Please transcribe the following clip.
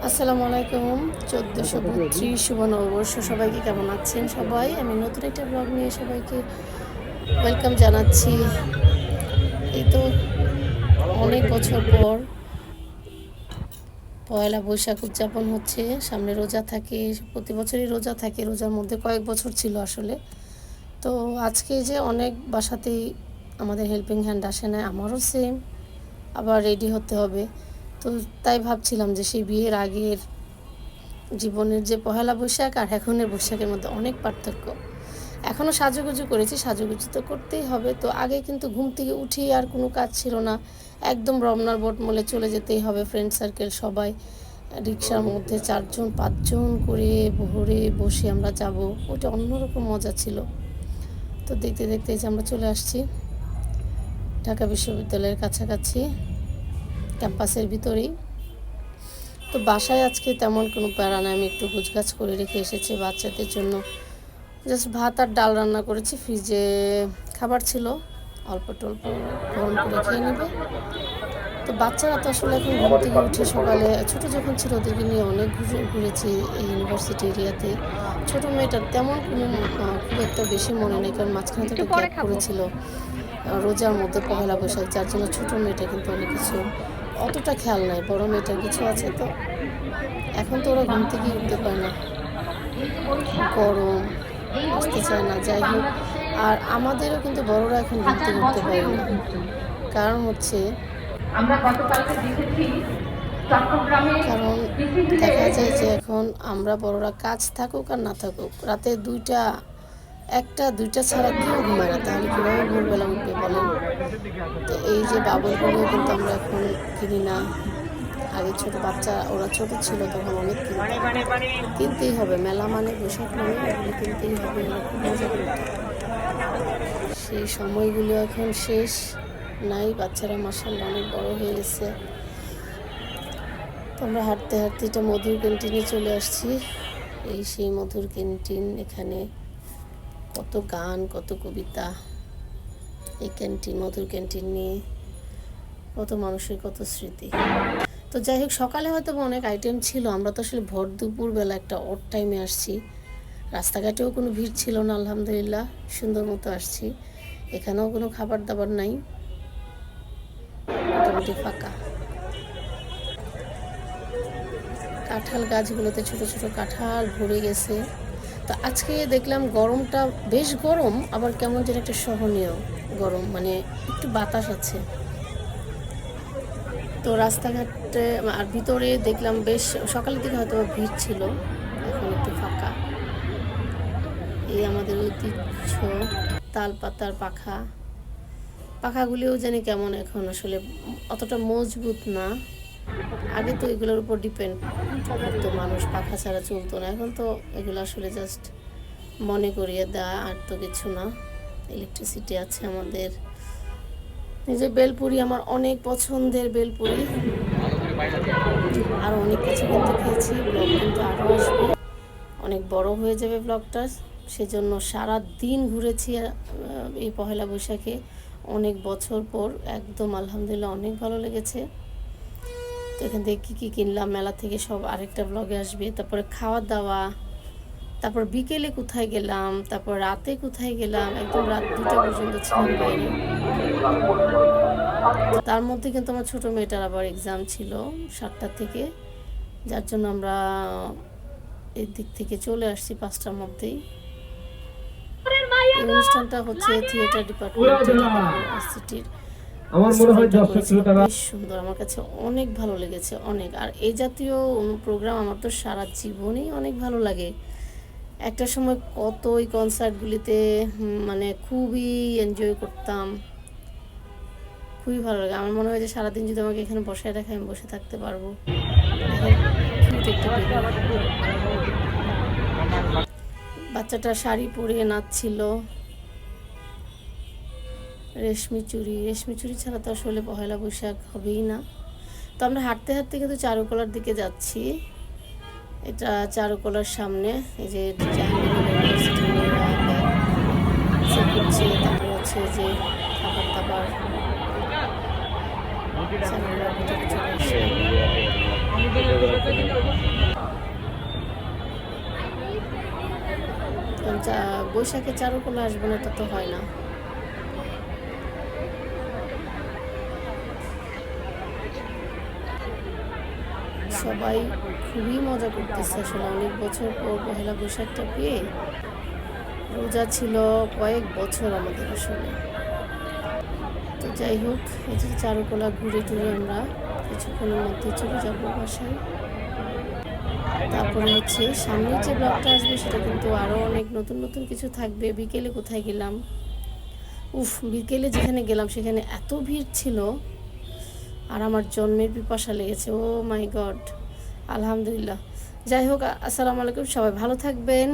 আসসালামু আলাইকুম। 1432 শুভ নববর্ষ। সবাইকে কেমন আছেন সবাই? আমি নতুন একটা ব্লগ নিয়ে সবাইকে ওয়েলকাম জানাচ্ছি। এই তো অনেক বছর পর পয়লা বৈশাখ উদযাপন হচ্ছে। সামনে রোজা থাকে, প্রতি বছরই রোজা থাকে। রোজার মধ্যে কয়েক বছর ছিল আসলে। তো আজকে যে অনেক বাসাতেই আমাদের হেল্পিং হ্যান্ড আসে না, আমারও সেম। আবার রেডি হতে হবে। তো তাই ভাবছিলাম যে সেই বিয়ের আগের জীবনের যে পহেলা বৈশাখ আর এখনের বৈশাখের মধ্যে অনেক পার্থক্য। এখনও সাজুগুজু করেছি, সাজুগুজু তো করতেই হবে। তো আগে কিন্তু ঘুম থেকে উঠি আর কোনো কাজ ছিল না, একদম রমনার বটমূলে চলে যেতেই হবে। ফ্রেন্ড সার্কেল সবাই রিক্সার মধ্যে 4-5 জন করে ভোরে বসে আমরা যাব। ওটা অন্যরকম মজা ছিল। তো দেখতে দেখতে যে আমরা চলে আসছি ঢাকা বিশ্ববিদ্যালয়ের কাছাকাছি, ক্যাম্পাসের ভিতরেই। তো বাসায় আজকে তেমন কোনো প্যারা নাই, আমি একটু গুছগাছ করে রেখে এসেছি বাচ্চাদের জন্য। জাস্ট ভাত আর ডাল রান্না করেছি, ফ্রিজে খাবার ছিল, অল্প টল্প গরম করে খেয়ে নেবে। তো বাচ্চারা তো আসলে এখন ঘুম থেকে উঠে সকালে, ছোটো যখন ছিল ওদেরকে নিয়ে অনেক ঘুরেছি এই ইউনিভার্সিটি এরিয়াতে। ছোটো মেয়েটার তেমন কোনো খুব একটা বেশি মনে নেই, কারণ মাঝখানে তো একটা গ্যাপ করেছিল রোজার মধ্যে পহেলা বৈশাখ, যার জন্য ছোটো মেয়েটা কিন্তু অনেক কিছু অতটা খেয়াল নাই। বড় মেয়েটার কিছু আছে। তো এখন তো ওরা ঘুম থেকেই উঠতে পারে না, গরম, আসতে চায় না। যাই হোক, আর আমাদেরও কিন্তু বড়রা এখন ঘুম থেকে উঠতে পারে না। কারণ হচ্ছে কারণ দেখা যায় যে এখন আমরা বড়রা কাজ থাকুক আর না থাকুক, রাতে 1টা 2টা ছাড়া কেউ ঘুমায় না। তাহলে কীভাবে ভোরবেলা উঠবে বলেন? তো এই যে বাবুলগুলো কিন্তু আমরা এখন কিনি না। আগে ছোট বাচ্চা, ওরা ছোট ছিল তখন অনেক কিনতেই হবে। মেলা মানে বৈশাখ মানে এগুলো কিনতেই হবে, খুব মজা করতো। সেই সময়গুলো এখন শেষ নাই। বাচ্চারা মাশাআল্লাহ অনেক বড় হয়ে গেছে। তো আমরা হাঁটতে হাঁটতে এটা মধুর ক্যান্টিনে চলে আসছি। এই সেই মধুর ক্যান্টিন। এখানে কত গান, কত কবিতা। এই ক্যান্টিন, মধুর ক্যান্টিন নিয়ে কত মানুষের কত স্মৃতি। তো যাই হোক, সকালে হয়তো অনেক আইটেম ছিল। আমরা তো আসলে ভর দুপুরবেলা একটা অড টাইমে আসছি। রাস্তাঘাটেও কোনো ভিড় ছিল না, আলহামদুলিল্লাহ সুন্দর মতো আসছি। এখানেও কোনো খাবার দাবার নাই, মোটামুটি ফাঁকা। কাঁঠাল গাছগুলোতে ছোট ছোট কাঁঠাল ভরে গেছে। তো আজকে দেখলাম গরমটা বেশ গরম, আবার কেমন যেন একটা সহনীয় গরম, মানে একটু বাতাস আছে। তো রাস্তাঘাটে আর ভিতরে দেখলাম বেশ সকালের দিকে হয়তো ভিড় ছিল, এখন একটু ফাঁকা। এই আমাদের ঐতিহ্য তাল পাতার পাখাগুলিও জানি কেমন এখন, আসলে অতটা মজবুত না। আগে তো এগুলোর উপর ডিপেন্ড করতো মানুষ, পাখা ছাড়া চলতো না। এখন তো এগুলো আসলে জাস্ট মনে করিয়ে দেওয়া, আর তো কিছু না। ইলেকট্রিসিটি আছে আমাদের। এই যে বেলপুরি, আমার অনেক পছন্দের বেলপুরি। আরও অনেক কিছু কিন্তু খেয়েছি। ব্লগ কিন্তু আরও আসবে, অনেক বড় হয়ে যাবে ব্লগটা। সেজন্য সারা দিন ঘুরেছি এই পহেলা বৈশাখে, অনেক বছর পর। একদম আলহামদুলিল্লাহ অনেক ভালো লেগেছে। তো এখান থেকে কী কী কিনলাম মেলা থেকে সব আরেকটা ব্লগে আসবে। তারপরে খাওয়া দাওয়া, তারপর বিকেলে কোথায় গেলাম, তারপর রাতে কোথায় গেলাম, একদম রাত 2টা পর্যন্ত ছিলাম বাইরে। তার মধ্যে কিন্তু আমার ছোটো মেয়েটার আবার এক্সাম ছিল 7টা থেকে, যার জন্য আমরা এই দিক থেকে চলে আসছি 5টার মধ্যেই। এই অনুষ্ঠানটা হচ্ছে থিয়েটার ডিপার্টমেন্ট সিটির। আমার মনে হয় বেশ সুন্দর, আমার কাছে অনেক ভালো লেগেছে, অনেক। আর এই জাতীয় প্রোগ্রাম আমার তো সারা জীবনেই অনেক ভালো লাগে। একটা সময় কত ওই কনসার্টগুলিতে মানে খুবই এনজয় করতাম, খুবই ভালো লাগে। আমার মনে হয় যে সারাদিন যদি আমাকে এখানে বসায় রাখে আমি বসে থাকতে পারবো। বাচ্চাটা শাড়ি পরে নাচছিল, রেশমি চুড়ি ছাড়া তো আসলে পহেলা বৈশাখ হবেই না। তো আমরা হাঁটতে হাঁটতে কিন্তু চারুকলার দিকে যাচ্ছি। এটা চারুকলার সামনে। এই যে করছে, তারপরে হচ্ছে যে খাবার দাবার। চারুকলার ভিতরে চলে আসে। বৈশাখে চারুকলা আসবো না, এটা তো হয় না। সবাই খুবই মজা করতেছে আসলে, অনেক বছর পর পহেলা বৈশাখটা পেয়ে। রোজা ছিল কয়েক বছর আমাদের আসলে। তো যাই হোক, এই যে চারুকলা ঘুরে টুরে আমরা কিছুক্ষণের মধ্যে চলে যাবো বাসায়। তারপরে হচ্ছে সামনের যে ব্লগটা আসবে সেটা কিন্তু আরও অনেক নতুন নতুন কিছু থাকবে। বিকেলে কোথায় গেলাম, বিকেলে যেখানে গেলাম সেখানে এত ভিড় ছিল, আর আমার জন্মের পিপাসা লেগেছে। ও মাই গড, আলহামদুলিল্লাহ। যাই হোক, আসসালামু আলাইকুম, সবাই ভালো থাকবেন।